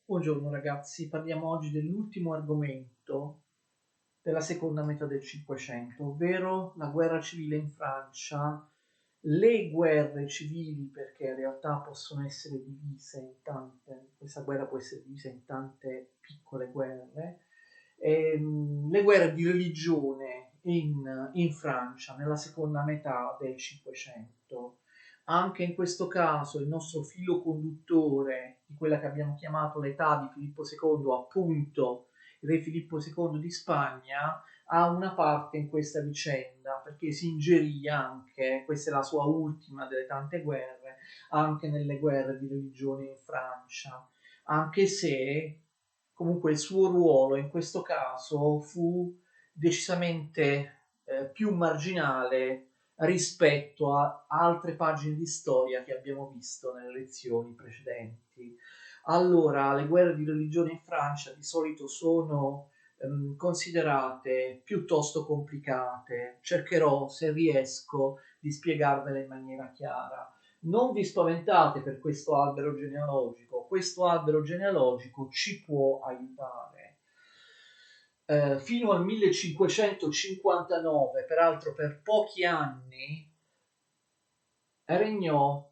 Buongiorno ragazzi, parliamo oggi dell'ultimo argomento della seconda metà del Cinquecento, ovvero la guerra civile in Francia, le guerre civili, perché in realtà possono essere divise in tante, questa guerra può essere divisa in tante piccole guerre, le guerre di religione in Francia nella seconda metà del Cinquecento. Anche in questo caso il nostro filo conduttore di quella che abbiamo chiamato l'età di Filippo II, appunto il re Filippo II di Spagna, ha una parte in questa vicenda perché si ingerì anche, questa è la sua ultima delle tante guerre, anche nelle guerre di religione in Francia, anche se comunque il suo ruolo in questo caso fu decisamente più marginale rispetto a altre pagine di storia che abbiamo visto nelle lezioni precedenti. Allora, le guerre di religione in Francia di solito sono considerate piuttosto complicate. Cercherò, se riesco, di spiegarvele in maniera chiara. Non vi spaventate per questo albero genealogico, questo albero genealogico ci può aiutare. Fino al 1559, peraltro per pochi anni, regnò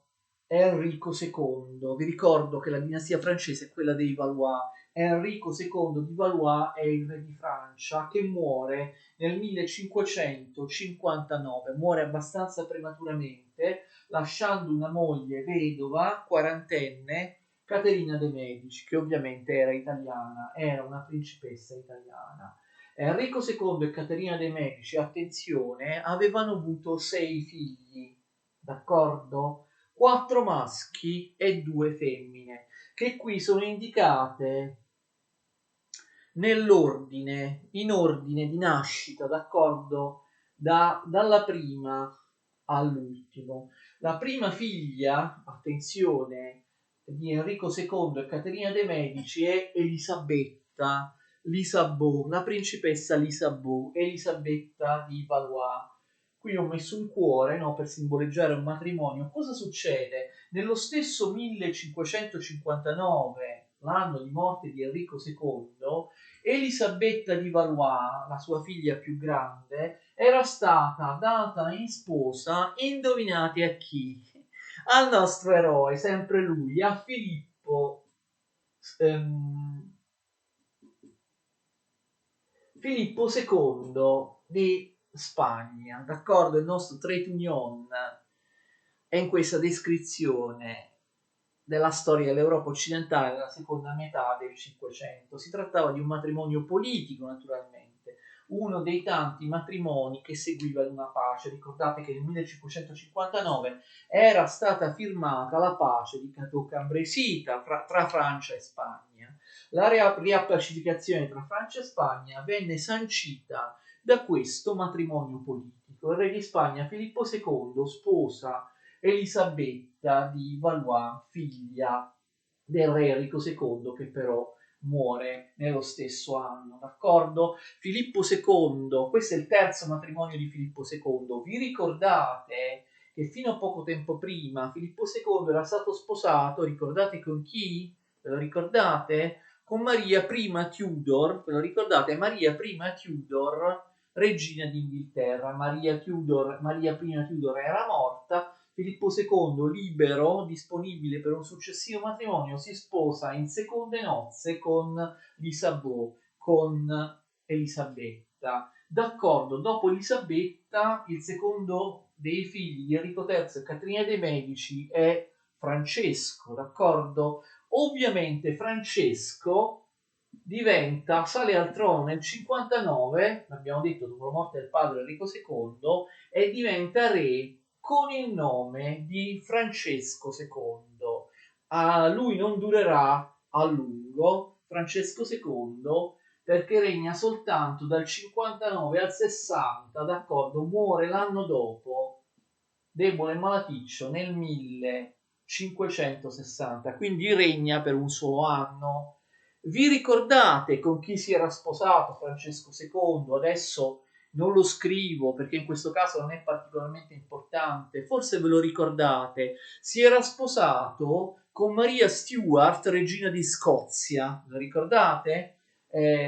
Enrico II. Vi ricordo che la dinastia francese è quella dei Valois. Enrico II di Valois è il re di Francia che muore nel 1559, muore abbastanza prematuramente, lasciando una moglie vedova, quarantenne, Caterina de' Medici, che ovviamente era italiana, era una principessa italiana. Enrico II e Caterina de' Medici, attenzione, avevano avuto 6 figli, d'accordo? 4 maschi e 2 femmine, che qui sono indicate nell'ordine, in ordine di nascita, d'accordo? Dalla prima all'ultimo. La prima figlia, attenzione, di Enrico II e Caterina de' Medici è Elisabetta, Lisabeau, la principessa Lisabeau, Elisabetta di Valois. Qui ho messo un cuore, no, per simboleggiare un matrimonio. Cosa succede? Nello stesso 1559, l'anno di morte di Enrico II, Elisabetta di Valois, la sua figlia più grande, era stata data in sposa, indovinate a chi? Al nostro eroe, sempre lui, a Filippo II di Spagna, d'accordo? Il nostro trait union è in questa descrizione della storia dell'Europa occidentale nella seconda metà del Cinquecento. Si trattava di un matrimonio politico, naturalmente, uno dei tanti matrimoni che seguivano una pace. Ricordate che nel 1559 era stata firmata la pace di Cateau-Cambrésis tra Francia e Spagna. La riappacificazione tra Francia e Spagna venne sancita da questo matrimonio politico. Il re di Spagna Filippo II sposa Elisabetta di Valois, figlia del re Enrico II, che però muore nello stesso anno, d'accordo? Filippo II, questo è il terzo matrimonio di Filippo II. Vi ricordate che fino a poco tempo prima Filippo II era stato sposato, ricordate con chi? Ve lo ricordate? Con Maria I Tudor, ve lo ricordate? Maria I Tudor, regina d'Inghilterra. Maria I Tudor era morta. Filippo II, libero, disponibile per un successivo matrimonio, si sposa in seconde nozze con Lisabeau, con Elisabetta. D'accordo, dopo Elisabetta, il secondo dei figli di Enrico III e Caterina de' Medici è Francesco, d'accordo? Ovviamente Francesco sale al trono nel 59, l'abbiamo detto dopo la morte del padre Enrico II, e diventa re con il nome di Francesco II. Lui non durerà a lungo, Francesco II, perché regna soltanto dal 59 al 60, d'accordo? Muore l'anno dopo, debole e malaticcio, nel 1560, quindi regna per un solo anno. Vi ricordate con chi si era sposato Francesco II? Adesso non lo scrivo perché in questo caso non è particolarmente importante, forse ve lo ricordate, si era sposato con Maria Stuart, regina di Scozia. Lo ricordate?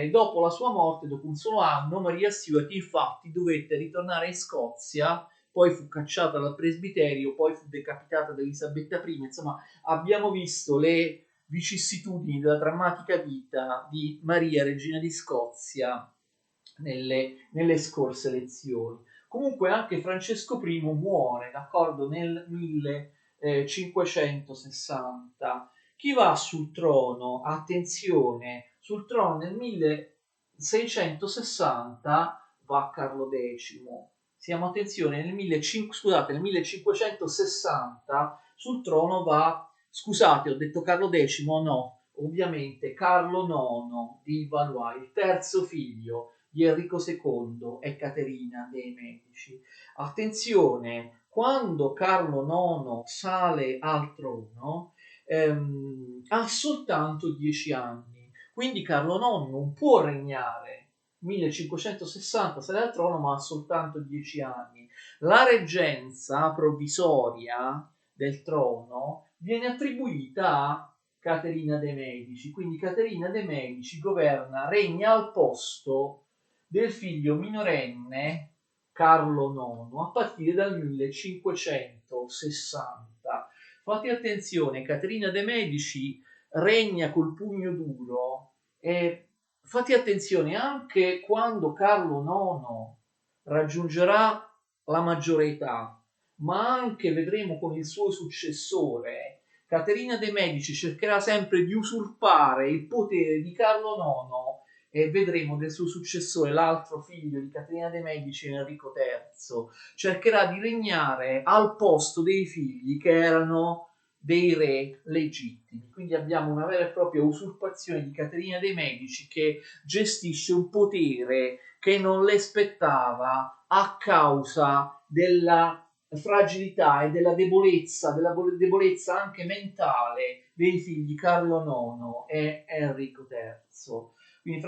Dopo la sua morte, dopo un solo anno, Maria Stuart infatti dovette ritornare in Scozia, poi fu cacciata dal presbiterio, poi fu decapitata da Elisabetta I. Insomma, abbiamo visto le vicissitudini della drammatica vita di Maria, regina di Scozia, nelle scorse lezioni. Comunque anche Francesco I muore, d'accordo, nel 1560. Chi va sul trono? Attenzione, sul trono nel 1660 va Carlo X. Siamo, attenzione, nel 1560 sul trono va, scusate, ho detto Carlo X, no, ovviamente Carlo IX di Valois, il terzo figlio di Enrico II e Caterina dei Medici. Attenzione, quando Carlo IX sale al trono, ha soltanto 10 anni, quindi Carlo IX non può regnare. 1560 sale al trono, ma ha soltanto 10 anni. La reggenza provvisoria del trono viene attribuita a Caterina de' Medici, quindi Caterina de' Medici regna al posto del figlio minorenne Carlo IX a partire dal 1560. Fate attenzione, Caterina de' Medici regna col pugno duro e fate attenzione anche quando Carlo IX raggiungerà la maggiore età, ma anche vedremo con il suo successore, Caterina de' Medici cercherà sempre di usurpare il potere di Carlo IX e vedremo del suo successore, l'altro figlio di Caterina de' Medici, Enrico III, cercherà di regnare al posto dei figli che erano dei re legittimi. Quindi abbiamo una vera e propria usurpazione di Caterina de' Medici che gestisce un potere che non le spettava a causa della fragilità e della debolezza anche mentale dei figli Carlo IX e Enrico III. Quindi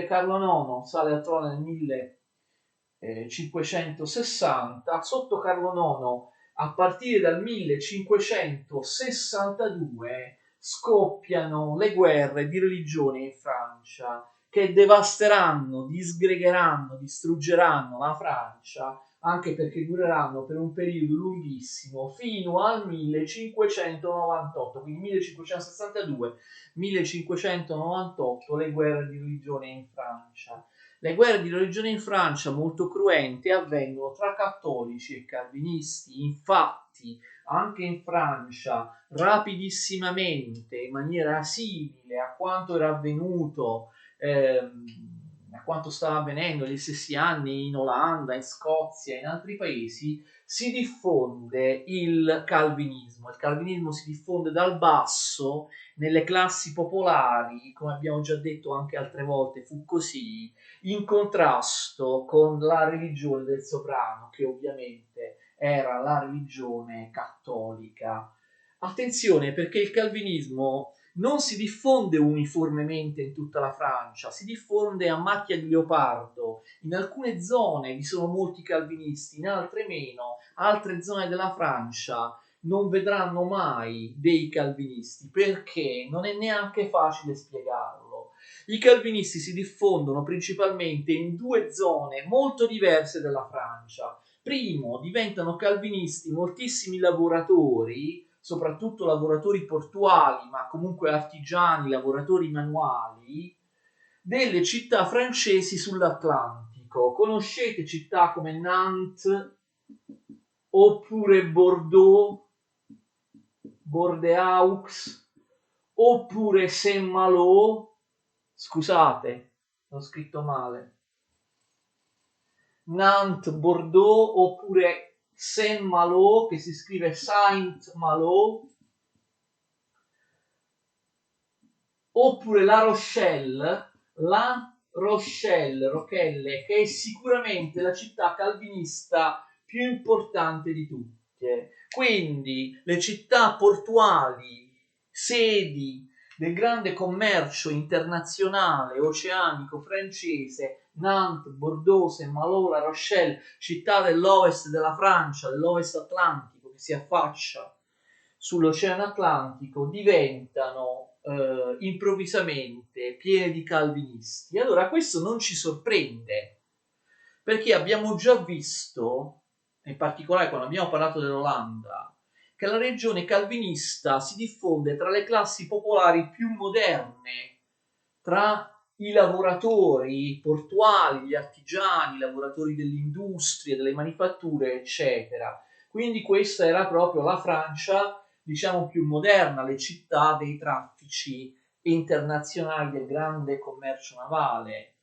Carlo IX sale al trono nel 1560, sotto Carlo IX a partire dal 1562 scoppiano le guerre di religione in Francia che devasteranno, disgregheranno, distruggeranno la Francia, anche perché dureranno per un periodo lunghissimo fino al 1598, quindi 1562-1598 le guerre di religione in Francia. Le guerre di religione in Francia, molto cruente, avvengono tra cattolici e calvinisti. Infatti, anche in Francia, rapidissimamente, in maniera simile a quanto era avvenuto, a quanto stava avvenendo negli stessi anni in Olanda, in Scozia e in altri paesi, si diffonde il calvinismo. Il calvinismo si diffonde dal basso nelle classi popolari, come abbiamo già detto anche altre volte, fu così, in contrasto con la religione del sovrano, che ovviamente era la religione cattolica. Attenzione, perché il calvinismo non si diffonde uniformemente in tutta la Francia, si diffonde a macchia di leopardo. In alcune zone vi sono molti calvinisti, in altre meno. Altre zone della Francia non vedranno mai dei calvinisti, perché non è neanche facile spiegarlo. I calvinisti si diffondono principalmente in due zone molto diverse della Francia. Primo, diventano calvinisti moltissimi lavoratori, soprattutto lavoratori portuali, ma comunque artigiani, lavoratori manuali, delle città francesi sull'Atlantico. Conoscete città come Nantes, oppure Bordeaux, Bordeaux, oppure Saint-Malo, scusate, l'ho scritto male, Nantes, Bordeaux, oppure Saint-Malo, che si scrive Saint-Malo, oppure Rochelle, che è sicuramente la città calvinista più importante di tutte. Quindi le città portuali, sedi del grande commercio internazionale oceanico francese, Nantes, Bordeaux, Saint-Malo, La Rochelle, città dell'ovest della Francia, dell'ovest atlantico che si affaccia sull'Oceano Atlantico diventano improvvisamente piene di calvinisti. Allora questo non ci sorprende, perché abbiamo già visto, in particolare quando abbiamo parlato dell'Olanda, che la religione calvinista si diffonde tra le classi popolari più moderne, tra i lavoratori portuali, gli artigiani, i lavoratori dell'industria, delle manifatture, eccetera. Quindi questa era proprio la Francia, diciamo, più moderna, le città dei traffici internazionali, del grande commercio navale.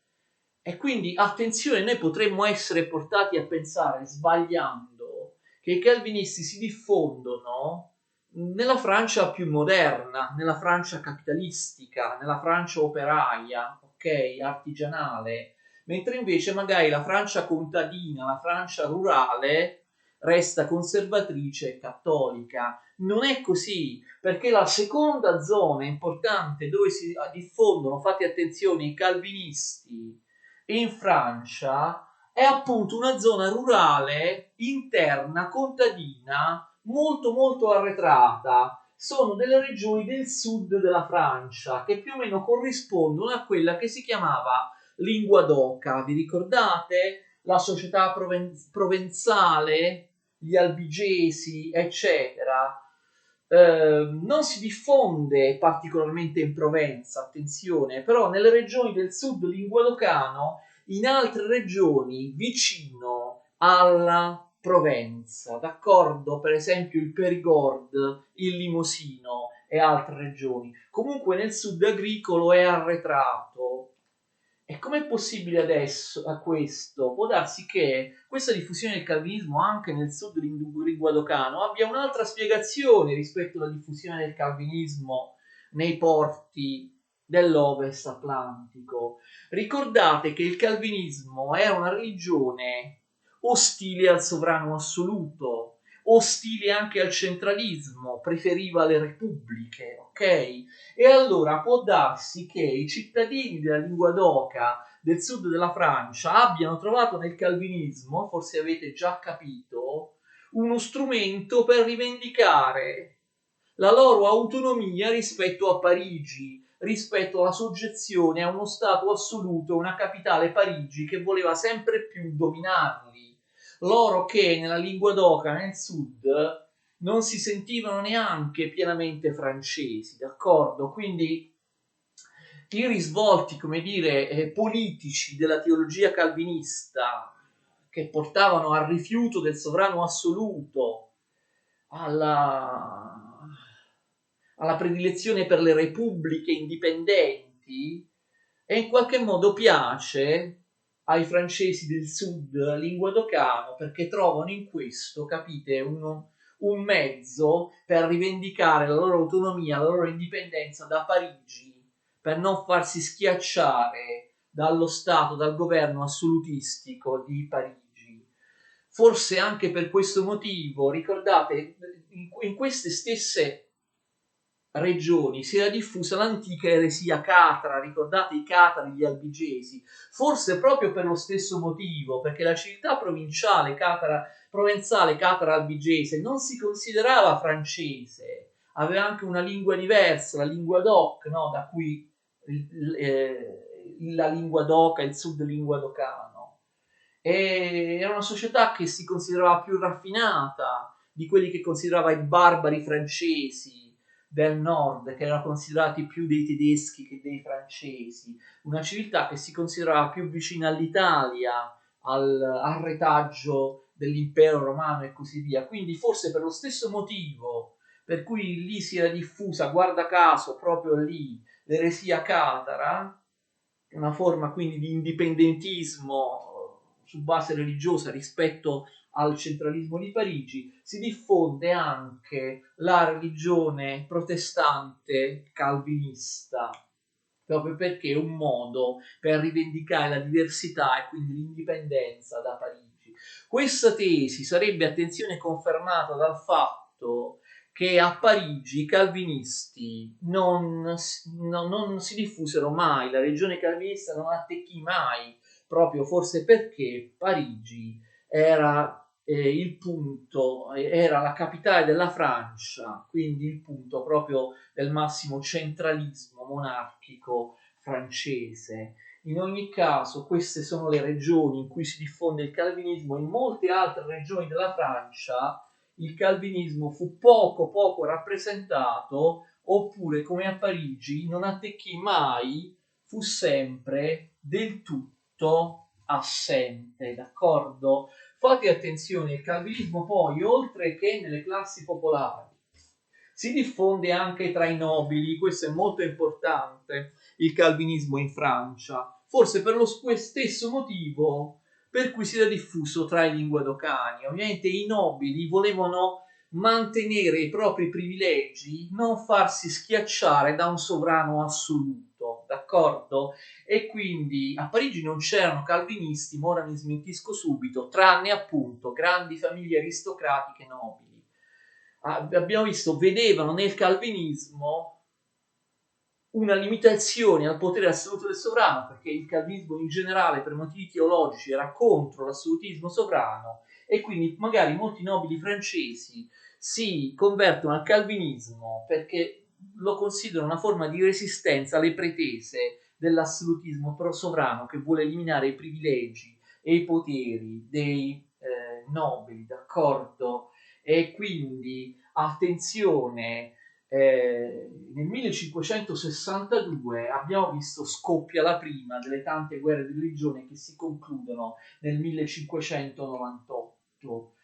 E quindi attenzione, noi potremmo essere portati a pensare, sbagliando, che i calvinisti si diffondono nella Francia più moderna, nella Francia capitalistica, nella Francia operaia, ok, artigianale, mentre invece magari la Francia contadina, la Francia rurale resta conservatrice e cattolica. Non è così, perché la seconda zona importante dove si diffondono, fate attenzione, i calvinisti in Francia è appunto una zona rurale, interna, contadina, molto molto arretrata. Sono delle regioni del sud della Francia che più o meno corrispondono a quella che si chiamava Linguadoca. Vi ricordate? La società provenzale, gli albigesi, eccetera. Non si diffonde particolarmente in Provenza, attenzione, però nelle regioni del sud linguadocano, in altre regioni vicino alla Provenza, d'accordo? Per esempio il Périgord, il Limosino e altre regioni. Comunque nel sud agricolo è arretrato. E com'è possibile adesso a questo? Può darsi che questa diffusione del calvinismo anche nel sud linguadocano abbia un'altra spiegazione rispetto alla diffusione del calvinismo nei porti dell'Ovest Atlantico. Ricordate che il calvinismo era una religione ostile al sovrano assoluto, ostile anche al centralismo, preferiva le repubbliche, ok? E allora può darsi che i cittadini della Linguadoca del sud della Francia abbiano trovato nel calvinismo, forse avete già capito, uno strumento per rivendicare la loro autonomia rispetto a Parigi, rispetto alla soggezione a uno Stato assoluto, una capitale Parigi che voleva sempre più dominarli. Loro che nella Linguadoca, nel sud, non si sentivano neanche pienamente francesi, d'accordo? Quindi i risvolti, come dire, politici della teologia calvinista che portavano al rifiuto del sovrano assoluto, alla, alla predilezione per le repubbliche indipendenti, e in qualche modo piace ai francesi del sud linguadocano perché trovano in questo, capite, un mezzo per rivendicare la loro autonomia, la loro indipendenza da Parigi, per non farsi schiacciare dallo Stato, dal governo assolutistico di Parigi. Forse anche per questo motivo, ricordate, in queste stesse regioni si era diffusa l'antica eresia catra, ricordate i catari, gli albigesi, forse proprio per lo stesso motivo, perché la civiltà provinciale catara, provenzale catara albigese non si considerava francese, aveva anche una lingua diversa, la lingua doc, no? Da cui la lingua doca, il sud linguadocano. E era una società che si considerava più raffinata di quelli che considerava i barbari francesi del nord, che erano considerati più dei tedeschi che dei francesi, una civiltà che si considerava più vicina all'Italia, al retaggio dell'impero romano e così via. Quindi forse per lo stesso motivo per cui lì si era diffusa, guarda caso, proprio lì, l'eresia catara, una forma quindi di indipendentismo su base religiosa rispetto al centralismo di Parigi, si diffonde anche la religione protestante calvinista, proprio perché è un modo per rivendicare la diversità e quindi l'indipendenza da Parigi. Questa tesi sarebbe, attenzione, confermata dal fatto che a Parigi i calvinisti non si diffusero mai, la religione calvinista non attecchì mai, proprio forse perché Parigi era il punto era la capitale della Francia, quindi il punto proprio del massimo centralismo monarchico francese. In ogni caso, queste sono le regioni in cui si diffonde il calvinismo. In molte altre regioni della Francia il calvinismo fu poco rappresentato, oppure come a Parigi non attecchì mai, fu sempre del tutto assente, d'accordo? Fate attenzione, il calvinismo poi, oltre che nelle classi popolari, si diffonde anche tra i nobili, questo è molto importante, il calvinismo in Francia, forse per lo stesso motivo per cui si era diffuso tra i linguadocani. Ovviamente i nobili volevano mantenere i propri privilegi, non farsi schiacciare da un sovrano assoluto, d'accordo? E quindi a Parigi non c'erano calvinisti, ma ora mi smentisco subito, tranne appunto grandi famiglie aristocratiche nobili. Abbiamo visto, vedevano nel calvinismo una limitazione al potere assoluto del sovrano, perché il calvinismo in generale per motivi teologici era contro l'assolutismo sovrano, e quindi magari molti nobili francesi si convertono al calvinismo perché lo considerano una forma di resistenza alle pretese dell'assolutismo sovrano che vuole eliminare i privilegi e i poteri dei nobili, d'accordo? E quindi attenzione, nel 1562 abbiamo visto scoppia la prima delle tante guerre di religione che si concludono nel 1598,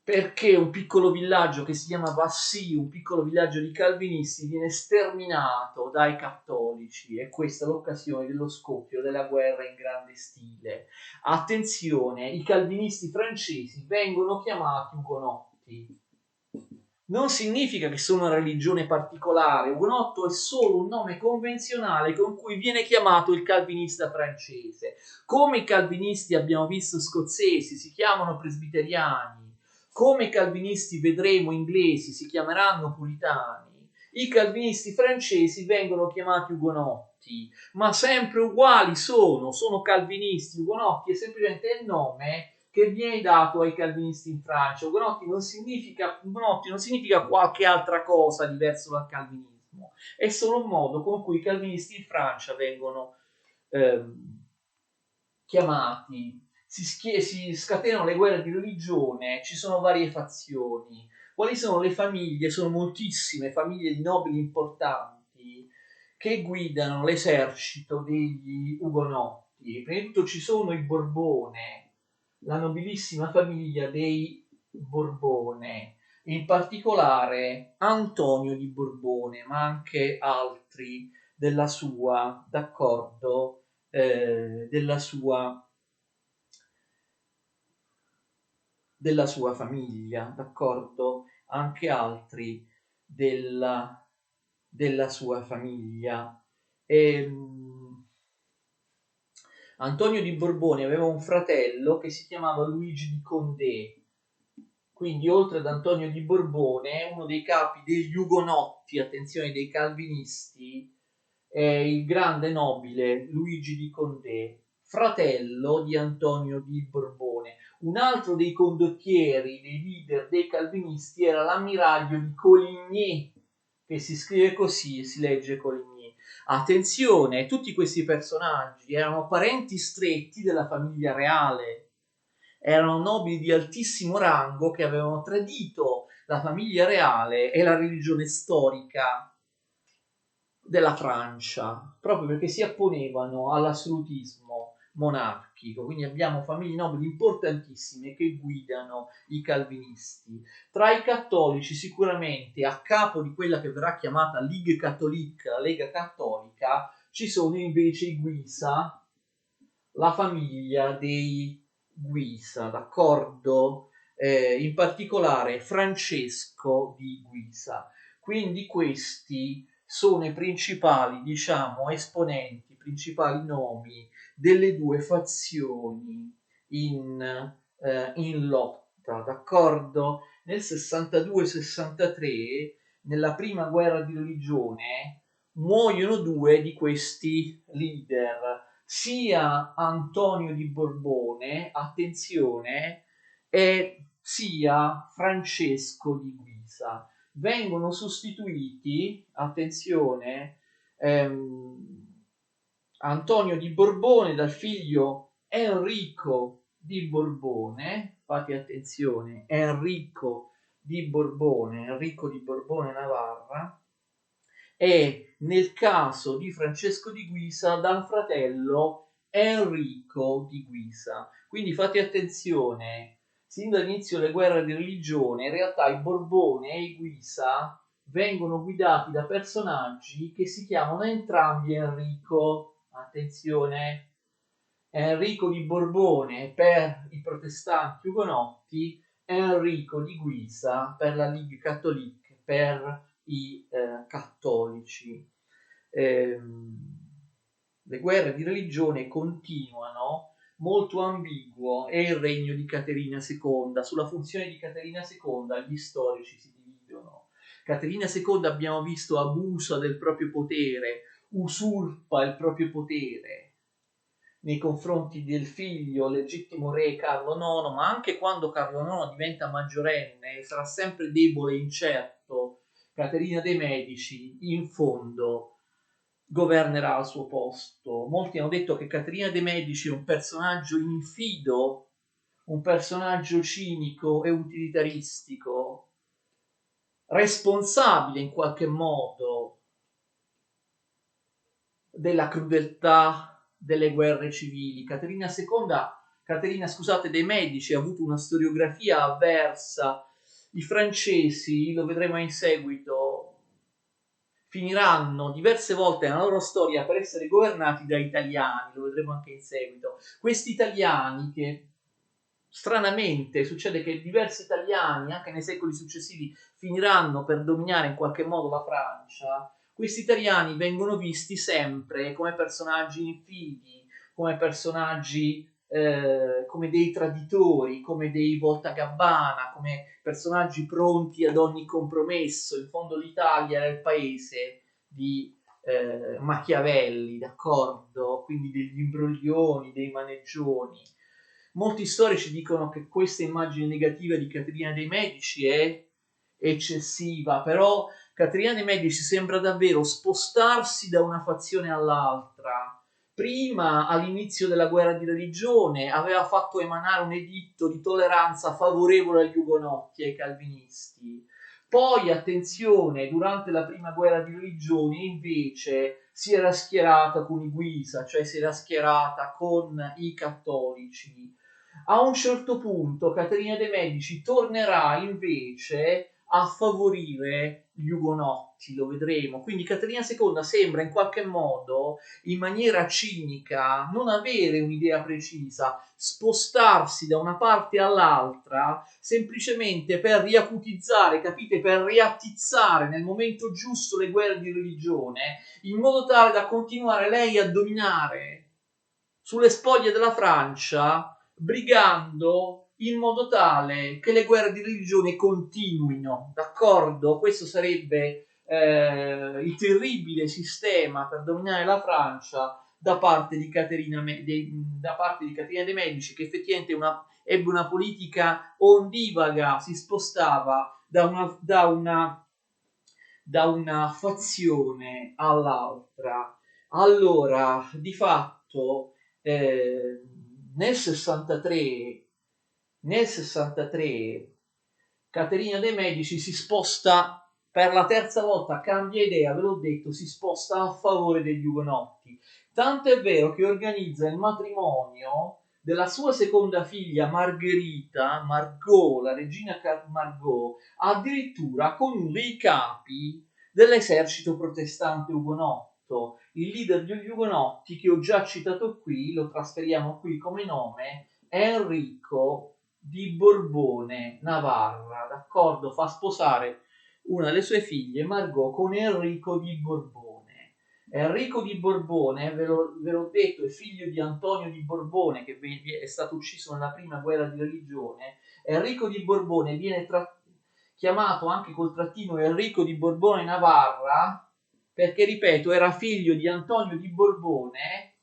perché un piccolo villaggio che si chiama Vassy, un piccolo villaggio di calvinisti, viene sterminato dai cattolici, e questa è l'occasione dello scoppio della guerra in grande stile. Attenzione, i calvinisti francesi vengono chiamati ugonotti. Non significa che sono una religione particolare, ugonotto è solo un nome convenzionale con cui viene chiamato il calvinista francese. Come i calvinisti abbiamo visto scozzesi si chiamano presbiteriani, come i calvinisti vedremo inglesi si chiameranno puritani, i calvinisti francesi vengono chiamati ugonotti, ma sempre uguali sono calvinisti, ugonotti è semplicemente il nome che viene dato ai calvinisti in Francia. Ugonotti non significa qualche altra cosa diverso dal calvinismo, è solo un modo con cui i calvinisti in Francia vengono chiamati. Si scatenano le guerre di religione, ci sono varie fazioni. Quali sono le famiglie? Sono moltissime famiglie di nobili importanti che guidano l'esercito degli ugonotti. Prima di tutto ci sono i Borbone, la nobilissima famiglia dei Borbone, in particolare Antonio di Borbone, ma anche altri della sua, d'accordo, della sua famiglia, d'accordo, anche altri della sua famiglia. Antonio di Borbone aveva un fratello che si chiamava Luigi di Condé, quindi oltre ad Antonio di Borbone, uno dei capi degli ugonotti, attenzione, dei calvinisti, è il grande nobile Luigi di Condé, fratello di Antonio di Borbone. Un altro dei condottieri, dei leader dei calvinisti era l'ammiraglio di Coligny, che si scrive così e si legge Coligny. Attenzione, tutti questi personaggi erano parenti stretti della famiglia reale, erano nobili di altissimo rango che avevano tradito la famiglia reale e la religione storica della Francia, proprio perché si apponevano all'assolutismo monarchico. Quindi abbiamo famiglie nobili importantissime che guidano i calvinisti. Tra i cattolici sicuramente a capo di quella che verrà chiamata Ligue Catholique, la Lega Cattolica, ci sono invece i Guisa, la famiglia dei Guisa, d'accordo? In particolare Francesco di Guisa. Quindi questi sono i principali, diciamo, esponenti, i principali nomi delle due fazioni in lotta, d'accordo? Nel 62-63, nella prima guerra di religione, muoiono due di questi leader, sia Antonio di Borbone, attenzione, e sia Francesco di Guisa. Vengono sostituiti, attenzione, Antonio di Borbone dal figlio Enrico di Borbone, fate attenzione, Enrico di Borbone Navarra, e nel caso di Francesco di Guisa dal fratello Enrico di Guisa. Quindi fate attenzione, sin dall'inizio delle guerre di religione, in realtà i Borbone e i Guisa vengono guidati da personaggi che si chiamano entrambi Enrico. Attenzione, Enrico di Borbone per i protestanti ugonotti, Enrico di Guisa per la Ligue Catholique, per i cattolici. Le guerre di religione continuano, molto ambiguo è il regno di Caterina II. Sulla funzione di Caterina II gli storici si dividono. Caterina II, abbiamo visto, abusa del proprio potere, usurpa il proprio potere nei confronti del figlio legittimo re Carlo IX, ma anche quando Carlo IX diventa maggiorenne sarà sempre debole e incerto. Caterina de' Medici in fondo governerà al suo posto. Molti hanno detto che Caterina de' Medici è un personaggio infido, un personaggio cinico e utilitaristico, responsabile in qualche modo della crudeltà delle guerre civili. Caterina dei Medici ha avuto una storiografia avversa. I francesi, lo vedremo in seguito, finiranno diverse volte nella loro storia per essere governati da italiani, lo vedremo anche in seguito. Questi italiani che stranamente succede che diversi italiani anche nei secoli successivi finiranno per dominare in qualche modo la Francia. Questi italiani vengono visti sempre come personaggi infidi, come personaggi come dei traditori, come dei voltagabbana, come personaggi pronti ad ogni compromesso. In fondo l'Italia era il paese di Machiavelli, d'accordo? Quindi degli imbroglioni, dei maneggioni. Molti storici dicono che questa immagine negativa di Caterina dei Medici è eccessiva, però Caterina dei Medici sembra davvero spostarsi da una fazione all'altra. Prima, all'inizio della guerra di religione, aveva fatto emanare un editto di tolleranza favorevole agli ugonotti e ai calvinisti. Poi, attenzione, durante la prima guerra di religione, invece, si era schierata con i Guisa, cioè si era schierata con i cattolici. A un certo punto Caterina de' Medici tornerà invece a favorire gli ugonotti, lo vedremo. Quindi Caterina II sembra in qualche modo, in maniera cinica, non avere un'idea precisa, spostarsi da una parte all'altra semplicemente per riacutizzare, capite, per riattizzare nel momento giusto le guerre di religione, in modo tale da continuare lei a dominare sulle spoglie della Francia, brigando in modo tale che le guerre di religione continuino, d'accordo? Questo sarebbe il terribile sistema per dominare la Francia da parte di Caterina de' Medici, che effettivamente ebbe una politica ondivaga, si spostava da una fazione all'altra. Allora, di fatto, eh, nel 63, nel 63 Caterina de' Medici si sposta per la terza volta, cambia idea, ve l'ho detto, si sposta a favore degli ugonotti. Tanto è vero che organizza il matrimonio della sua seconda figlia Margot, la regina Margot, addirittura con uno dei capi dell'esercito protestante ugonotto. Il leader degli ugonotti che ho già citato qui, lo trasferiamo qui come nome, Enrico di Borbone Navarra, d'accordo? Fa sposare una delle sue figlie, Margot, con Enrico di Borbone. Enrico di Borbone, ve l'ho detto, è figlio di Antonio di Borbone, che è stato ucciso nella prima guerra di religione. Enrico di Borbone viene chiamato anche col trattino Enrico di Borbone Navarra, perché, ripeto, era figlio di Antonio di Borbone,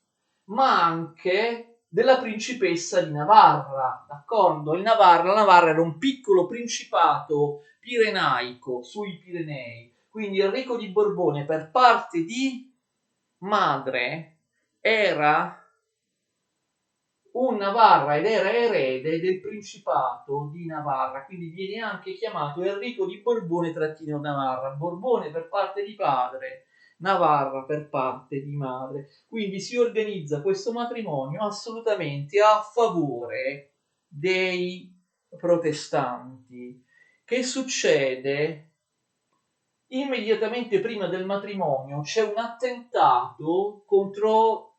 ma anche della principessa di Navarra, d'accordo? La Navarra era un piccolo principato pirenaico sui Pirenei, quindi Enrico di Borbone per parte di madre era un Navarra ed era erede del Principato di Navarra, quindi viene anche chiamato Enrico di Borbone-Navarra, Borbone per parte di padre, Navarra per parte di madre. Quindi si organizza questo matrimonio assolutamente a favore dei protestanti. Che succede? Immediatamente prima del matrimonio c'è un attentato contro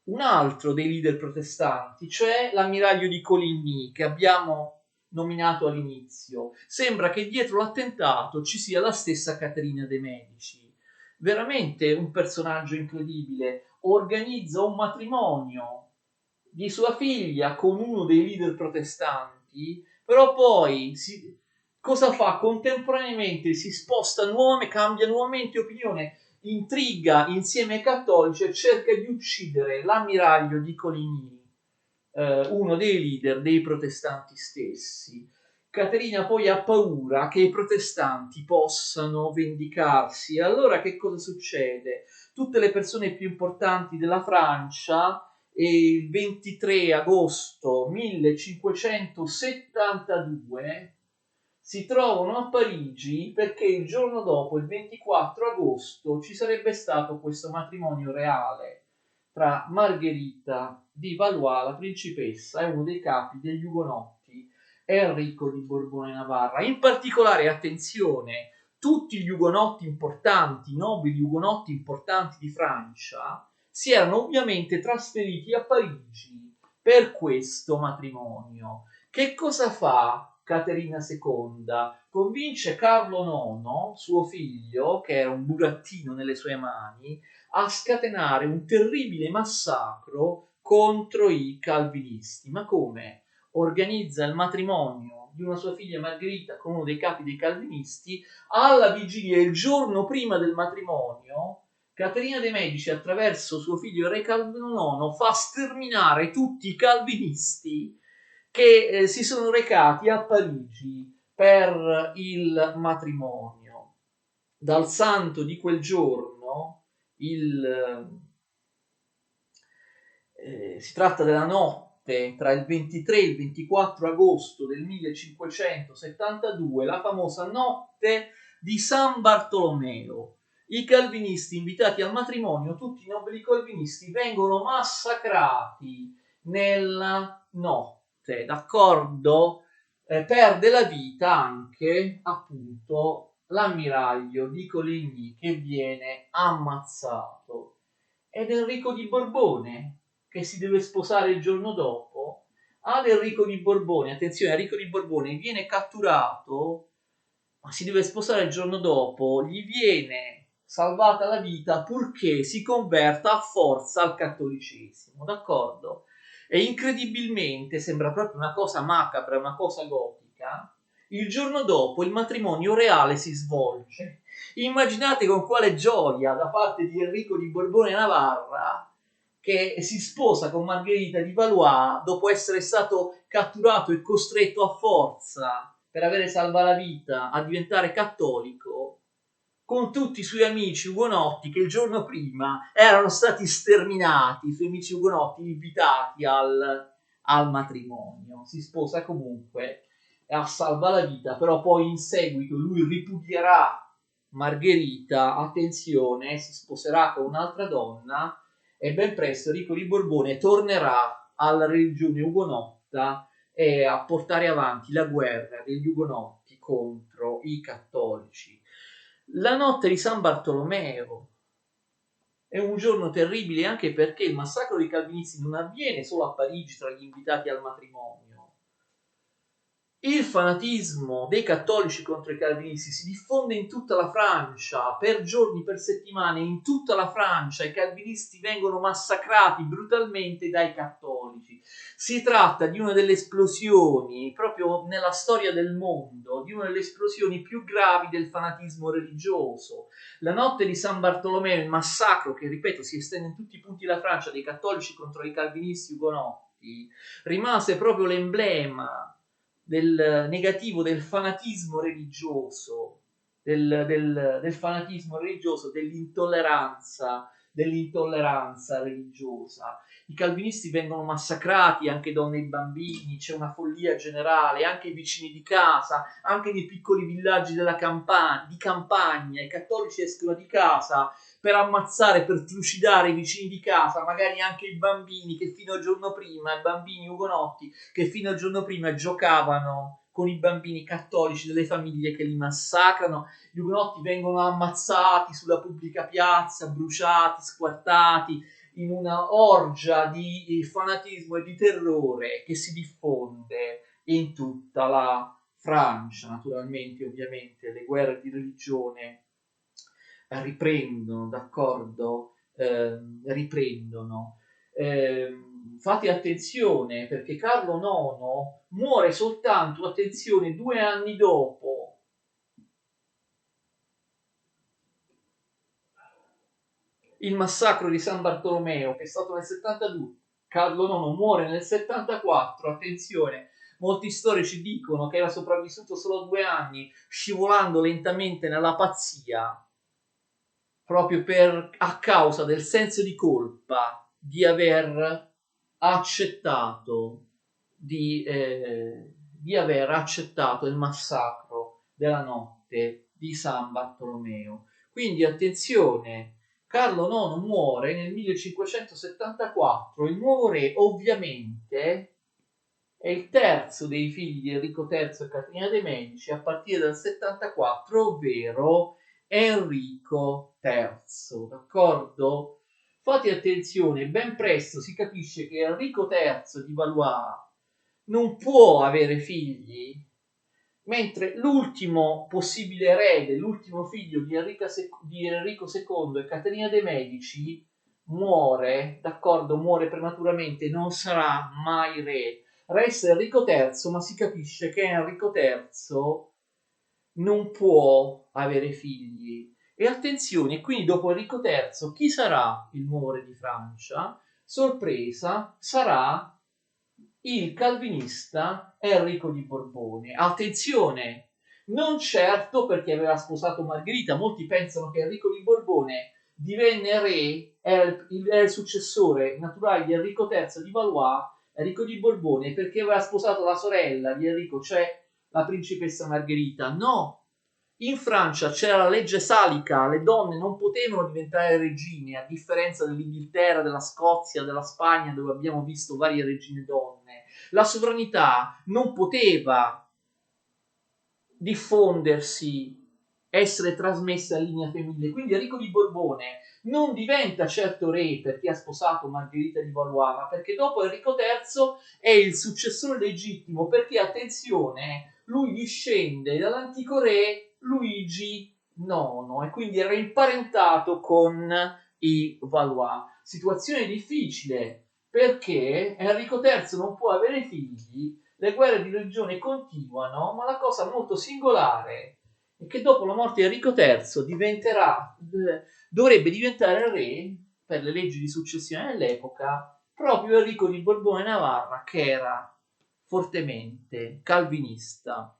un altro dei leader protestanti, cioè l'ammiraglio di Coligny, che abbiamo nominato all'inizio. Sembra che dietro l'attentato ci sia la stessa Caterina de' Medici. Veramente un personaggio incredibile. Organizza un matrimonio di sua figlia con uno dei leader protestanti, però poi cosa fa? Contemporaneamente si sposta nuovamente, cambia nuovamente opinione, intriga insieme ai cattolici e cerca di uccidere l'ammiraglio di Coligny, uno dei leader dei protestanti stessi. Caterina poi ha paura che i protestanti possano vendicarsi. Allora che cosa succede? Tutte le persone più importanti della Francia il 23 agosto 1572 si trovano a Parigi perché il giorno dopo, il 24 agosto, ci sarebbe stato questo matrimonio reale tra Margherita di Valois, la principessa, e uno dei capi degli Ugonotti, Enrico di Borbone-Navarra. In particolare, attenzione, tutti gli Ugonotti importanti, i nobili Ugonotti importanti di Francia, si erano ovviamente trasferiti a Parigi per questo matrimonio. Che cosa fa Caterina II? Convince Carlo IX, suo figlio, che era un burattino nelle sue mani, a scatenare un terribile massacro contro i calvinisti. Ma come? Organizza il matrimonio di una sua figlia Margherita con uno dei capi dei calvinisti. Alla vigilia, il giorno prima del matrimonio, Caterina de' Medici, attraverso suo figlio Re Carlo IX, fa sterminare tutti i calvinisti che si sono recati a Parigi per il matrimonio. Dal santo di quel giorno, si tratta della notte tra il 23 e il 24 agosto del 1572, la famosa notte di San Bartolomeo. I calvinisti invitati al matrimonio, tutti i nobili calvinisti, vengono massacrati nella notte, d'accordo? Perde la vita anche, appunto, l'ammiraglio di Coligny che viene ammazzato. Ed Enrico di Borbone, che si deve sposare il giorno dopo, ad Enrico di Borbone, attenzione, Enrico di Borbone viene catturato, ma si deve sposare il giorno dopo, gli viene salvata la vita purché si converta a forza al cattolicesimo, d'accordo? E incredibilmente, sembra proprio una cosa macabra, una cosa gotica, il giorno dopo il matrimonio reale si svolge. Immaginate con quale gioia da parte di Enrico di Borbone-Navarra che si sposa con Margherita di Valois dopo essere stato catturato e costretto a forza per avere salvato la vita a diventare cattolico, con tutti i suoi amici ugonotti che il giorno prima erano stati sterminati, i suoi amici ugonotti invitati al matrimonio. Si sposa comunque e salva la vita, però poi in seguito lui ripudierà Margherita, attenzione, si sposerà con un'altra donna e ben presto Enrico di Borbone tornerà alla religione ugonotta e a portare avanti la guerra degli ugonotti contro i cattolici. La notte di San Bartolomeo è un giorno terribile anche perché il massacro dei calvinisti non avviene solo a Parigi tra gli invitati al matrimonio. Il fanatismo dei cattolici contro i calvinisti si diffonde in tutta la Francia, per giorni, per settimane, in tutta la Francia i calvinisti vengono massacrati brutalmente dai cattolici. Si tratta di una delle esplosioni, proprio nella storia del mondo, di una delle esplosioni più gravi del fanatismo religioso. La notte di San Bartolomeo, il massacro che, ripeto, si estende in tutti i punti della Francia dei cattolici contro i calvinisti ugonotti, ugonotti, rimase proprio l'emblema del negativo del fanatismo religioso, del fanatismo religioso, dell'intolleranza religiosa. I calvinisti vengono massacrati, anche donne e bambini, c'è una follia generale, anche i vicini di casa, anche nei piccoli villaggi di campagna, i cattolici escono di casa per ammazzare, per trucidare i vicini di casa, magari anche i bambini che fino al giorno prima, i bambini ugonotti che fino al giorno prima giocavano con i bambini cattolici delle famiglie che li massacrano. Gli ugonotti vengono ammazzati sulla pubblica piazza, bruciati, squartati, in una orgia di fanatismo e di terrore che si diffonde in tutta la Francia. Naturalmente, ovviamente, le guerre di religione riprendono, d'accordo? Riprendono. Fate attenzione, perché Carlo IX muore soltanto, attenzione, 2 anni dopo il massacro di San Bartolomeo, che è stato nel 72. Carlo IX muore nel 74, attenzione, molti storici dicono che era sopravvissuto solo 2 anni, scivolando lentamente nella pazzia, proprio a causa del senso di colpa di aver accettato di aver accettato il massacro della notte di San Bartolomeo. Quindi attenzione, Carlo IX muore nel 1574, il nuovo re ovviamente è il terzo dei figli di Enrico III e Caterina de' Medici a partire dal 74, ovvero Enrico III, d'accordo? Fate attenzione, ben presto si capisce che Enrico III di Valois non può avere figli, mentre l'ultimo possibile erede, l'ultimo figlio di Enrico II e Caterina de' Medici muore, d'accordo, muore prematuramente, non sarà mai re. Resta Enrico III, ma si capisce che Enrico III non può avere figli. E attenzione, quindi dopo Enrico III, chi sarà il nuovo re di Francia? Sorpresa, sarà il calvinista Enrico di Borbone. Attenzione, non certo perché aveva sposato Margherita, molti pensano che Enrico di Borbone divenne re, era il successore naturale di Enrico III di Valois, Enrico di Borbone, perché aveva sposato la sorella di Enrico, cioè la principessa Margherita. No, in Francia c'era la legge salica, le donne non potevano diventare regine, a differenza dell'Inghilterra, della Scozia, della Spagna, dove abbiamo visto varie regine donne. La sovranità non poteva diffondersi, essere trasmessa a linea femminile. Quindi Enrico di Borbone non diventa certo re perché ha sposato Margherita di Valois, ma perché dopo Enrico III è il successore legittimo, perché, attenzione, lui discende dall'antico re Luigi IX e quindi era imparentato con i Valois. Situazione difficile perché Enrico III non può avere figli, le guerre di religione continuano, ma la cosa molto singolare è che dopo la morte di Enrico III dovrebbe diventare re, per le leggi di successione dell'epoca, proprio Enrico di Borbone Navarra, che era fortemente calvinista,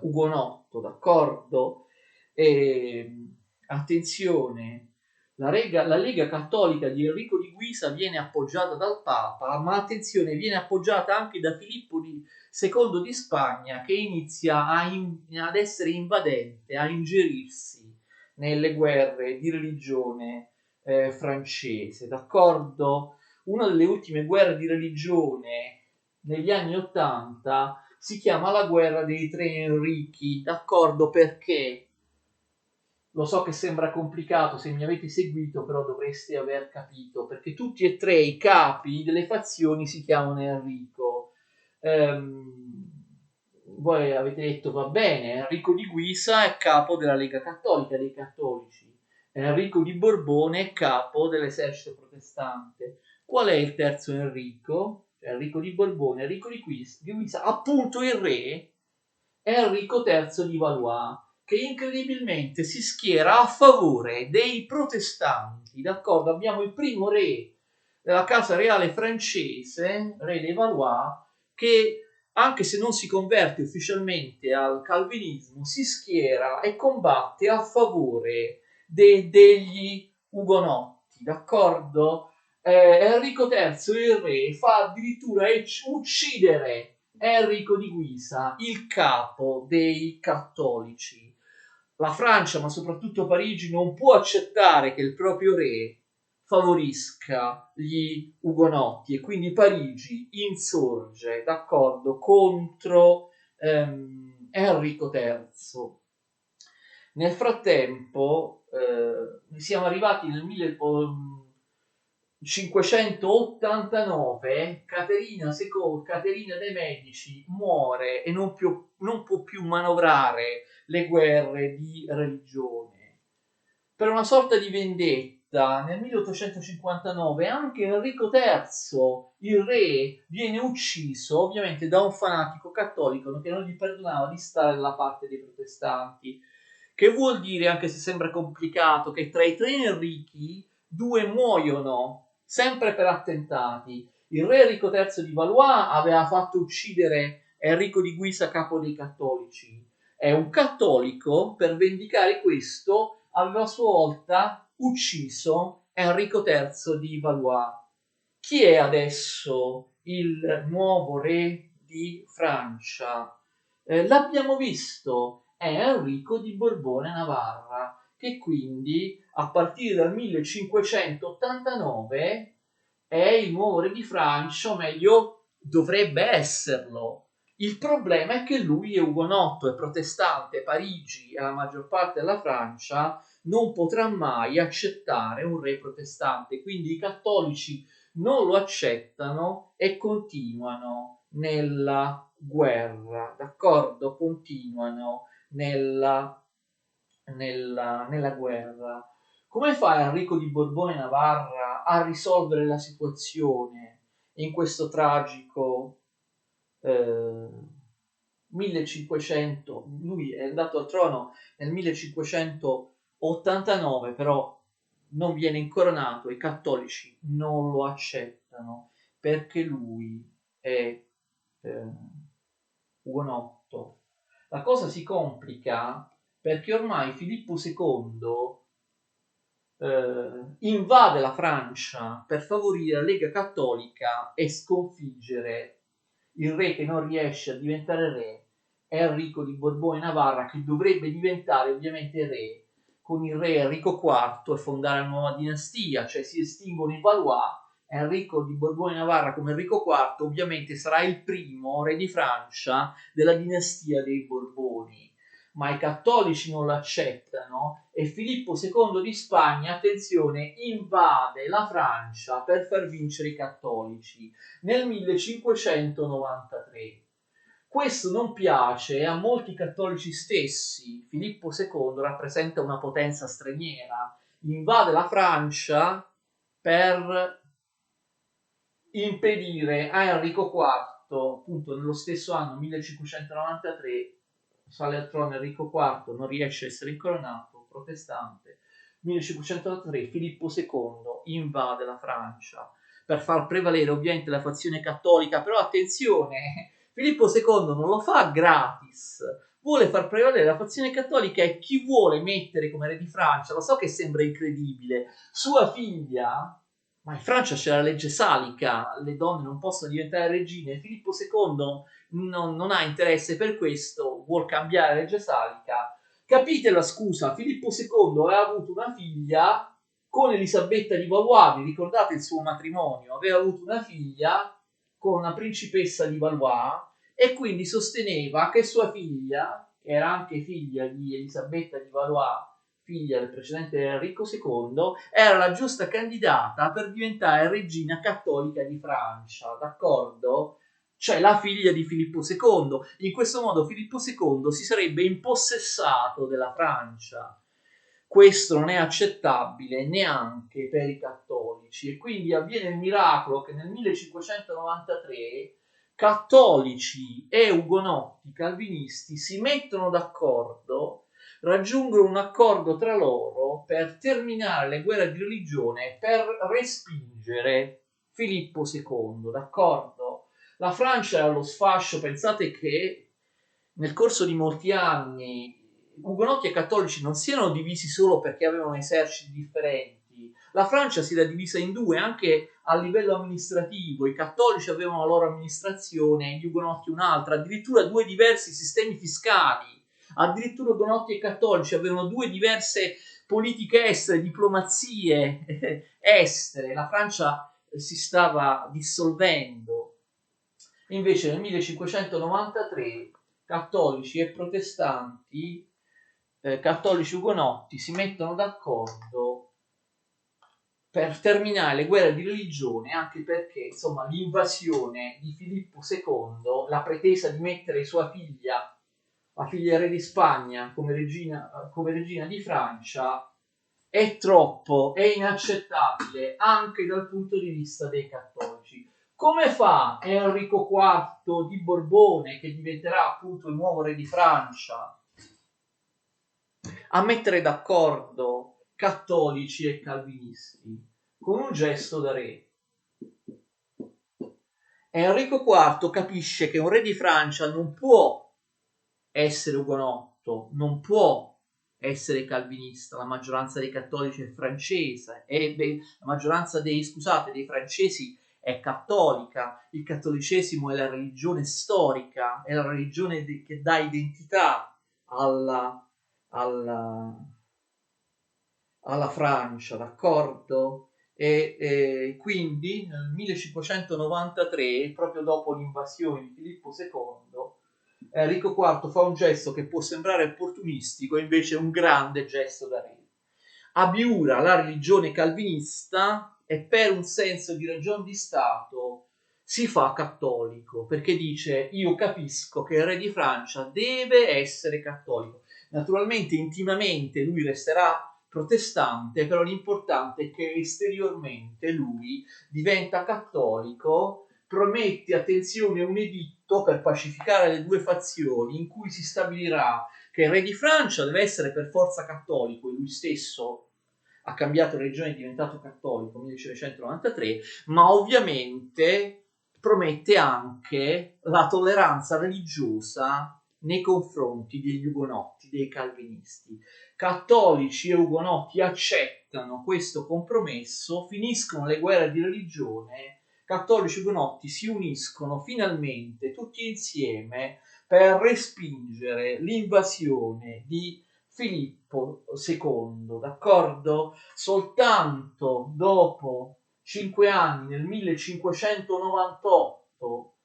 ugonotto, d'accordo? E, attenzione, la Lega Cattolica di Enrico di Guisa viene appoggiata dal Papa, ma attenzione, viene appoggiata anche da Filippo II di Spagna, che inizia ad essere invadente, a ingerirsi nelle guerre di religione francese, d'accordo? Una delle ultime guerre di religione negli anni '80 si chiama la guerra dei tre Enrichi, d'accordo? Perché? Lo so che sembra complicato, se mi avete seguito però dovreste aver capito, perché tutti e tre i capi delle fazioni si chiamano Enrico. Voi avete detto va bene, Enrico di Guisa è capo della Lega Cattolica dei Cattolici, Enrico di Borbone è capo dell'esercito protestante. Qual è il terzo Enrico? Enrico di Borbone, Enrico di Guisa, appunto il re, Enrico III di Valois, che incredibilmente si schiera a favore dei protestanti, d'accordo? Abbiamo il primo re della casa reale francese, re dei Valois, che anche se non si converte ufficialmente al calvinismo, si schiera e combatte a favore degli ugonotti, d'accordo? Enrico III, il re, fa addirittura uccidere Enrico di Guisa, il capo dei cattolici. La Francia, ma soprattutto Parigi, non può accettare che il proprio re favorisca gli ugonotti e quindi Parigi insorge, d'accordo, contro Enrico III. Nel frattempo siamo arrivati nel 1589, Caterina dei Medici muore e non può più manovrare le guerre di religione. Per una sorta di vendetta, nel 1859 anche Enrico III, il re, viene ucciso ovviamente da un fanatico cattolico che non gli perdonava di stare dalla parte dei protestanti. Che vuol dire, anche se sembra complicato, che tra i tre Enrichi due muoiono sempre per attentati. Il re Enrico III di Valois aveva fatto uccidere Enrico di Guisa, capo dei cattolici. È un cattolico, per vendicare questo, aveva a sua volta ucciso Enrico III di Valois. Chi è adesso il nuovo re di Francia? L'abbiamo visto, è Enrico di Borbone-Navarra, che quindi a partire dal 1589 è il nuovo re di Francia, o meglio, dovrebbe esserlo. Il problema è che lui è ugonotto, è protestante, Parigi e la maggior parte della Francia non potrà mai accettare un re protestante, quindi i cattolici non lo accettano e continuano nella guerra, d'accordo? Continuano nella guerra. Come fa Enrico di Borbone-Navarra a risolvere la situazione in questo tragico 1500? Lui è andato al trono nel 1589, però non viene incoronato, i cattolici non lo accettano perché lui è eh, ugonotto. La cosa si complica perché ormai Filippo II invade la Francia per favorire la Lega Cattolica e sconfiggere il re che non riesce a diventare re, Enrico di Borbone-Navarra, che dovrebbe diventare ovviamente re con il re Enrico IV e fondare una nuova dinastia, cioè si estinguono i Valois. Enrico di Borbone-Navarra come Enrico IV ovviamente sarà il primo re di Francia della dinastia dei Borboni, ma i cattolici non lo accettano e Filippo II di Spagna, attenzione, invade la Francia per far vincere i cattolici nel 1593. Questo non piace a molti cattolici stessi. Filippo II rappresenta una potenza straniera, invade la Francia per impedire a Enrico IV, appunto nello stesso anno 1593, sale al trono Enrico IV, non riesce a essere incoronato, protestante. 1503 Filippo II invade la Francia per far prevalere ovviamente la fazione cattolica, però attenzione, Filippo II non lo fa gratis, vuole far prevalere la fazione cattolica e chi vuole mettere come re di Francia, lo so che sembra incredibile, sua figlia, ma in Francia c'è la legge salica, le donne non possono diventare regine, Filippo II non ha interesse per questo, vuol cambiare la legge salica. Capite la scusa? Filippo II aveva avuto una figlia con Elisabetta di Valois, vi ricordate il suo matrimonio? Aveva avuto una figlia con una principessa di Valois e quindi sosteneva che sua figlia, che era anche figlia di Elisabetta di Valois, figlia del precedente Enrico II, era la giusta candidata per diventare regina cattolica di Francia, d'accordo? Cioè la figlia di Filippo II. In questo modo Filippo II si sarebbe impossessato della Francia. Questo non è accettabile neanche per i cattolici e quindi avviene il miracolo che nel 1593 cattolici e ugonotti calvinisti si mettono d'accordo, raggiungono un accordo tra loro per terminare le guerre di religione, per respingere Filippo II, d'accordo? La Francia era allo sfascio, pensate che nel corso di molti anni ugonotti e cattolici non si erano divisi solo perché avevano eserciti differenti. La Francia si era divisa in due anche a livello amministrativo, i cattolici avevano la loro amministrazione, gli ugonotti un'altra, addirittura due diversi sistemi fiscali, addirittura ugonotti e cattolici avevano due diverse politiche estere, diplomazie estere, la Francia si stava dissolvendo. Invece nel 1593 cattolici e protestanti, cattolici ugonotti, si mettono d'accordo per terminare le guerre di religione, anche perché insomma l'invasione di Filippo II, la pretesa di mettere sua figlia, la figlia re di Spagna, come regina di Francia, è troppo, è inaccettabile anche dal punto di vista dei cattolici. Come fa Enrico IV di Borbone, che diventerà appunto il nuovo re di Francia, a mettere d'accordo cattolici e calvinisti? Con un gesto da re. Enrico IV capisce che un re di Francia non può essere ugonotto, non può essere calvinista, la maggioranza dei cattolici è francese, la maggioranza dei francesi è cattolica, il cattolicesimo è la religione storica, è la religione che dà identità alla, alla, alla Francia, d'accordo? E quindi nel 1593, proprio dopo l'invasione di Filippo II, Enrico IV fa un gesto che può sembrare opportunistico, invece è un grande gesto da re. Abiura la religione calvinista e per un senso di ragion di Stato si fa cattolico, perché dice: io capisco che il re di Francia deve essere cattolico. Naturalmente intimamente lui resterà protestante, però l'importante è che esteriormente lui diventa cattolico, promette, attenzione, un editto per pacificare le due fazioni in cui si stabilirà che il re di Francia deve essere per forza cattolico, e lui stesso ha cambiato religione e è diventato cattolico nel 1593, ma ovviamente promette anche la tolleranza religiosa nei confronti degli ugonotti, dei calvinisti. Cattolici e ugonotti accettano questo compromesso, finiscono le guerre di religione, cattolici e ugonotti si uniscono finalmente tutti insieme per respingere l'invasione di Filippo II, d'accordo? Soltanto dopo 5 anni, nel 1598,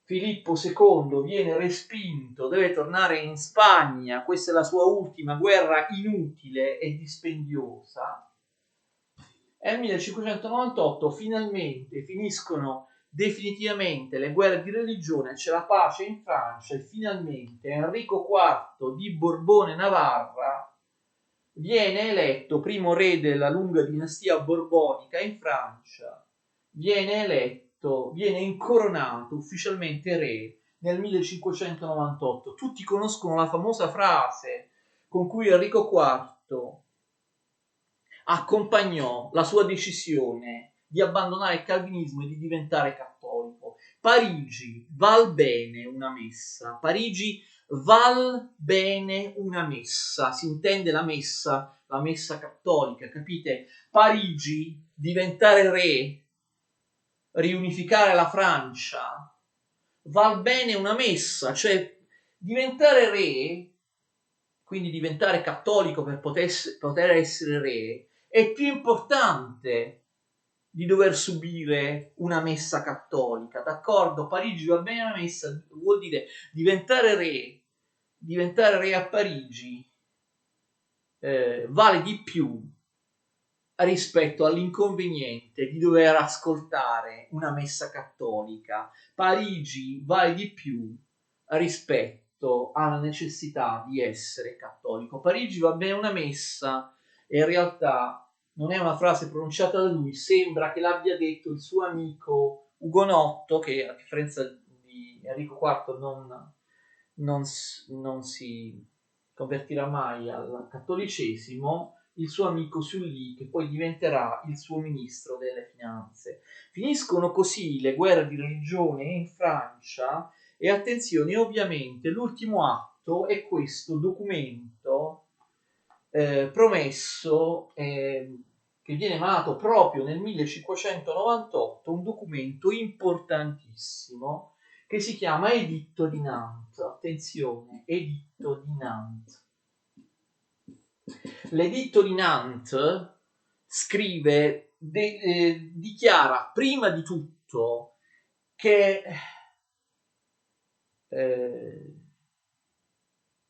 Filippo II viene respinto, deve tornare in Spagna, questa è la sua ultima guerra inutile e dispendiosa, e nel 1598 finalmente finiscono definitivamente le guerre di religione, c'è la pace in Francia e finalmente Enrico IV di Borbone-Navarra viene eletto primo re della lunga dinastia borbonica in Francia, viene incoronato ufficialmente re nel 1598. Tutti conoscono la famosa frase con cui Enrico IV accompagnò la sua decisione di abbandonare il calvinismo e di diventare cattolico. Parigi val bene una messa, Parigi val bene una messa, si intende la messa cattolica, capite? Parigi, diventare re, riunificare la Francia, val bene una messa, cioè diventare re, quindi diventare cattolico per poter essere re, è più importante di dover subire una messa cattolica, d'accordo? Parigi va bene una messa, vuol dire diventare re a Parigi vale di più rispetto all'inconveniente di dover ascoltare una messa cattolica. Parigi vale di più rispetto alla necessità di essere cattolico. Parigi va bene una messa, e in realtà non è una frase pronunciata da lui, sembra che l'abbia detto il suo amico ugonotto, che a differenza di Enrico IV non si convertirà mai al cattolicesimo, il suo amico Sully, che poi diventerà il suo ministro delle finanze. Finiscono così le guerre di religione in Francia e attenzione, ovviamente l'ultimo atto è questo documento promesso che viene emanato proprio nel 1598, un documento importantissimo che si chiama Editto di Nantes. Attenzione, Editto di Nantes. L'Editto di Nantes scrive, dichiara prima di tutto che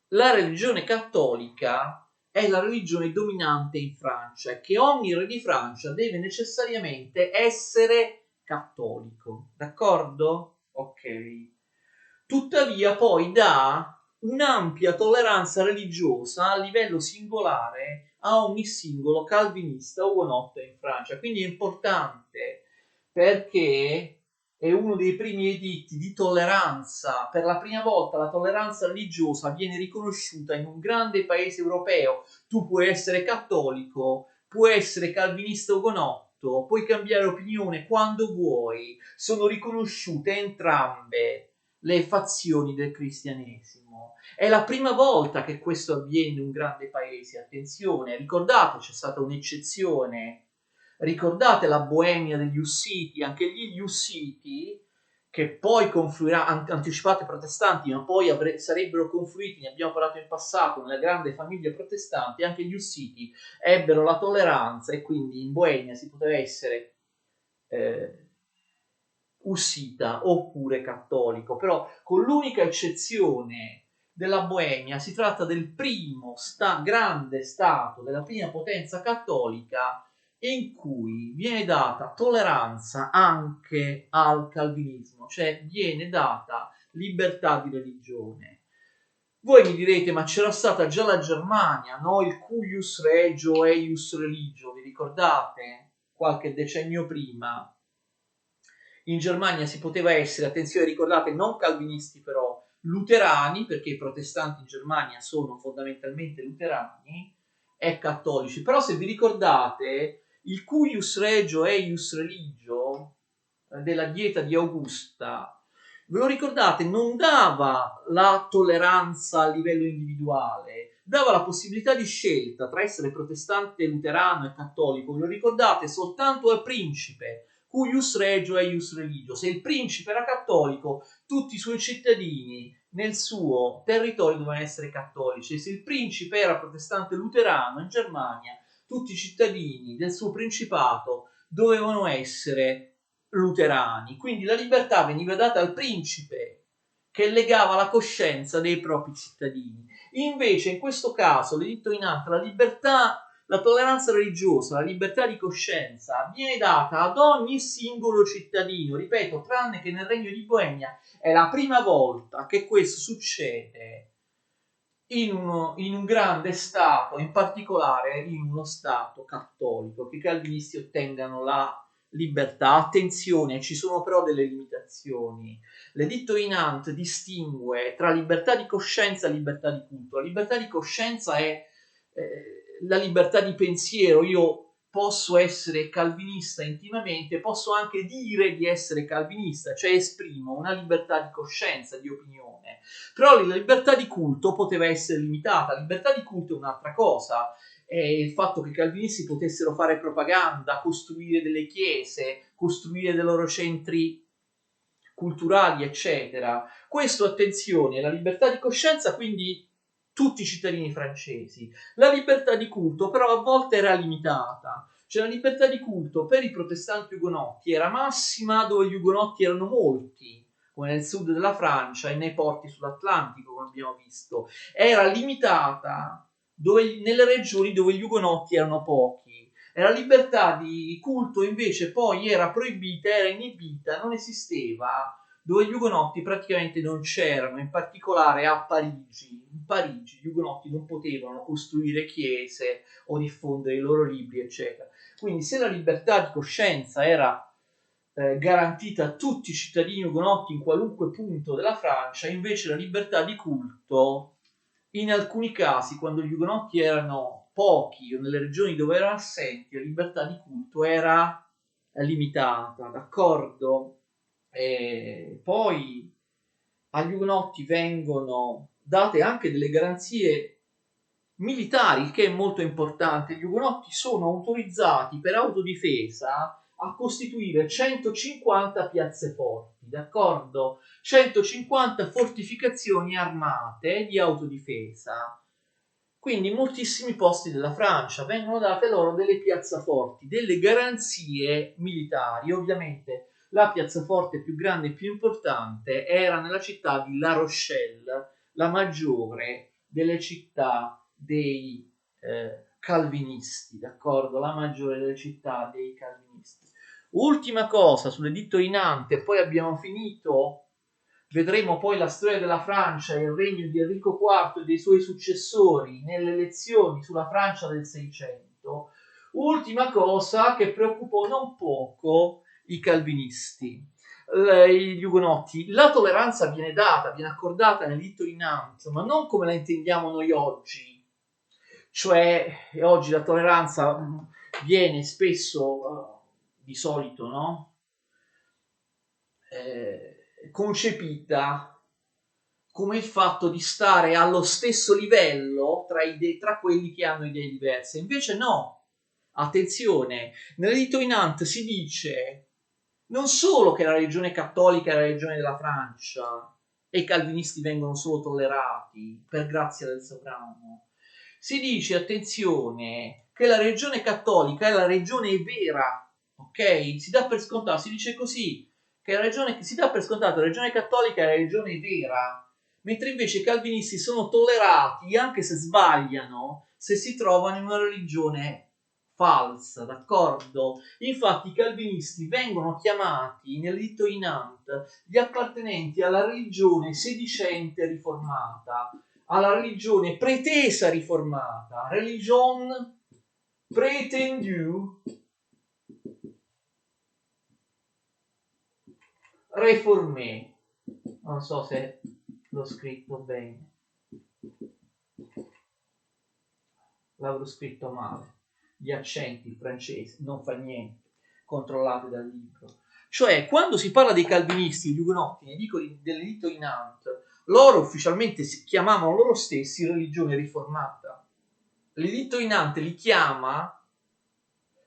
la religione cattolica è la religione dominante in Francia e che ogni re di Francia deve necessariamente essere cattolico, d'accordo? Ok. Tuttavia poi dà un'ampia tolleranza religiosa a livello singolare a ogni singolo calvinista o ugonotto in Francia. Quindi è importante perché è uno dei primi editti di tolleranza. Per la prima volta la tolleranza religiosa viene riconosciuta in un grande paese europeo. Tu puoi essere cattolico, puoi essere calvinista o ugonotto, puoi cambiare opinione quando vuoi. Sono riconosciute entrambe le fazioni del cristianesimo. È la prima volta che questo avviene in un grande paese. Attenzione, ricordate, c'è stata un'eccezione. Ricordate la Boemia degli Ussiti, anche gli Ussiti, che poi confluiranno, anticipate protestanti, ma poi sarebbero confluiti, ne abbiamo parlato in passato, nella grande famiglia protestante, anche gli Ussiti ebbero la tolleranza e quindi in Boemia si poteva essere ussita oppure cattolico, però con l'unica eccezione della Boemia si tratta del primo grande stato, della prima potenza cattolica in cui viene data tolleranza anche al calvinismo, cioè viene data libertà di religione. Voi mi direte, ma c'era stata già la Germania, no? Il cuius regio eius religio, vi ricordate? Qualche decennio prima. In Germania si poteva essere, attenzione, ricordate, non calvinisti però, luterani, perché i protestanti in Germania sono fondamentalmente luterani, e cattolici. Però se vi ricordate, il cuius regio eius religio della dieta di Augusta, ve lo ricordate, non dava la tolleranza a livello individuale, dava la possibilità di scelta tra essere protestante, luterano e cattolico. Ve lo ricordate? Soltanto al principe, cuius regio eius religio. Se il principe era cattolico, tutti i suoi cittadini nel suo territorio dovevano essere cattolici. Se il principe era protestante luterano in Germania, tutti i cittadini del suo principato dovevano essere luterani. Quindi la libertà veniva data al principe, che legava la coscienza dei propri cittadini. Invece in questo caso l'editto di Nantes, la libertà, la tolleranza religiosa, la libertà di coscienza viene data ad ogni singolo cittadino, ripeto, tranne che nel Regno di Boemia. È la prima volta che questo succede in un grande stato, in particolare in uno stato cattolico, che i calvinisti ottengano la libertà. Attenzione, ci sono però delle limitazioni. L'editto di Nantes distingue tra libertà di coscienza e libertà di culto. La libertà di coscienza è la libertà di pensiero. Io posso essere calvinista intimamente, posso anche dire di essere calvinista, cioè esprimo una libertà di coscienza, di opinione. Però la libertà di culto poteva essere limitata. La libertà di culto è un'altra cosa. È il fatto che i calvinisti potessero fare propaganda, costruire delle chiese, costruire dei loro centri culturali, eccetera. Questo, attenzione, è la libertà di coscienza, quindi tutti i cittadini francesi. La libertà di culto però a volte era limitata. Cioè la libertà di culto per i protestanti ugonotti era massima dove gli ugonotti erano molti, come nel sud della Francia e nei porti sull'Atlantico, come abbiamo visto. Era limitata nelle regioni dove gli ugonotti erano pochi. E la libertà di culto invece poi era proibita, era inibita, non esisteva, dove gli ugonotti praticamente non c'erano, in particolare a Parigi. In Parigi gli ugonotti non potevano costruire chiese o diffondere i loro libri, eccetera. Quindi se la libertà di coscienza era garantita a tutti i cittadini ugonotti in qualunque punto della Francia, invece la libertà di culto, in alcuni casi, quando gli ugonotti erano pochi o nelle regioni dove erano assenti la libertà di culto era limitata, d'accordo? Poi agli Ugonotti vengono date anche delle garanzie militari, il che è molto importante. Gli Ugonotti sono autorizzati per autodifesa a costituire 150 piazze forti, d'accordo? 150 fortificazioni armate di autodifesa. Quindi in moltissimi posti della Francia vengono date loro delle piazzaforti, delle garanzie militari. Ovviamente la piazzaforte più grande e più importante era nella città di La Rochelle, la maggiore delle città dei calvinisti, d'accordo? La maggiore delle città dei calvinisti. Ultima cosa sull'editto di Nantes, poi abbiamo finito. Vedremo poi la storia della Francia e il regno di Enrico IV e dei suoi successori nelle elezioni sulla Francia del 600. Ultima cosa che preoccupò non poco i calvinisti, gli ugonotti. La tolleranza viene data, viene accordata nell'editto di Nantes, ma non come la intendiamo noi oggi. Cioè, oggi la tolleranza viene spesso, di solito, no? Concepita come il fatto di stare allo stesso livello tra quelli che hanno idee diverse. Invece no, attenzione, nell'editto di Nantes si dice non solo che la religione cattolica è la religione della Francia e i calvinisti vengono solo tollerati per grazia del sovrano, si dice, attenzione, che la religione cattolica è la religione vera, ok? Si dà per scontato, si dice così, che la religione, si dà per scontato che la religione cattolica è la religione vera, mentre invece i calvinisti sono tollerati anche se sbagliano, se si trovano in una religione falsa, d'accordo? Infatti i calvinisti vengono chiamati nell'editto di Nantes gli appartenenti alla religione sedicente riformata, alla religione pretesa riformata, religion prétendue réformée. Non so se l'ho scritto bene, l'avrò scritto male, gli accenti francesi, non fa niente, controllati dal libro. Cioè, quando si parla dei calvinisti, gli ugonotti, dell'editto di Nantes, loro ufficialmente si chiamavano loro stessi religione riformata. L'editto di Nantes li chiama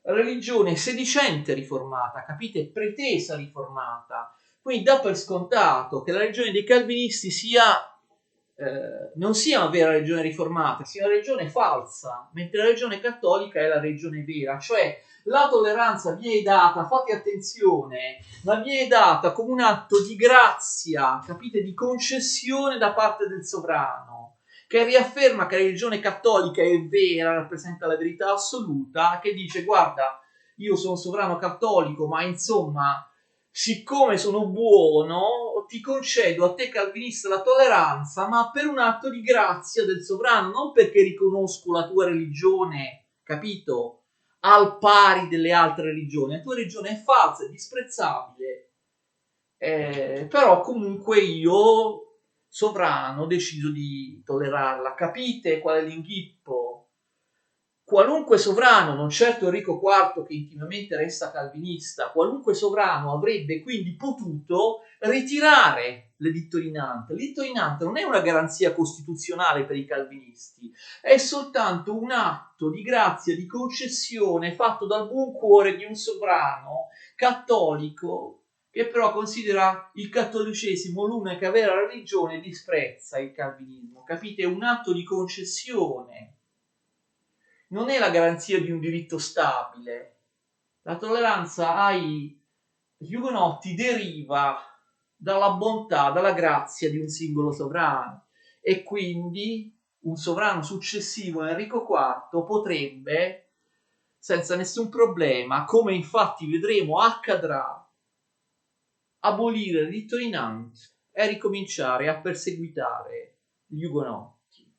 religione sedicente riformata, capite? Pretesa riformata. Quindi dà per scontato che la religione dei calvinisti non sia una vera religione riformata, sia una religione falsa, mentre la religione cattolica è la religione vera. Cioè la tolleranza viene data, fate attenzione, ma viene data come un atto di grazia, capite? Di concessione da parte del sovrano, che riafferma che la religione cattolica è vera, rappresenta la verità assoluta, che dice guarda, io sono sovrano cattolico, ma insomma, siccome sono buono, ti concedo a te calvinista la tolleranza, ma per un atto di grazia del sovrano, non perché riconosco la tua religione, capito? Al pari delle altre religioni. La tua religione è falsa, è disprezzabile, però comunque io sovrano deciso di tollerarla. Capite qual è l'inghippo? Qualunque sovrano, non certo Enrico IV che intimamente resta calvinista, qualunque sovrano avrebbe quindi potuto ritirare l'editto di Nantes. L'editto di Nantes non è una garanzia costituzionale per i calvinisti, è soltanto un atto di grazia, di concessione fatto dal buon cuore di un sovrano cattolico che però considera il cattolicesimo l'unica vera religione e disprezza il calvinismo. Capite? È un atto di concessione. Non è la garanzia di un diritto stabile. La tolleranza agli ugonotti deriva dalla bontà, dalla grazia di un singolo sovrano e quindi un sovrano successivo, Enrico IV, potrebbe, senza nessun problema, come infatti vedremo accadrà, abolire l'editto di Nantes e ricominciare a perseguitare gli ugonotti.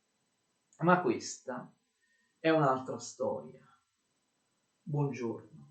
Ma questa è un'altra storia. Buongiorno.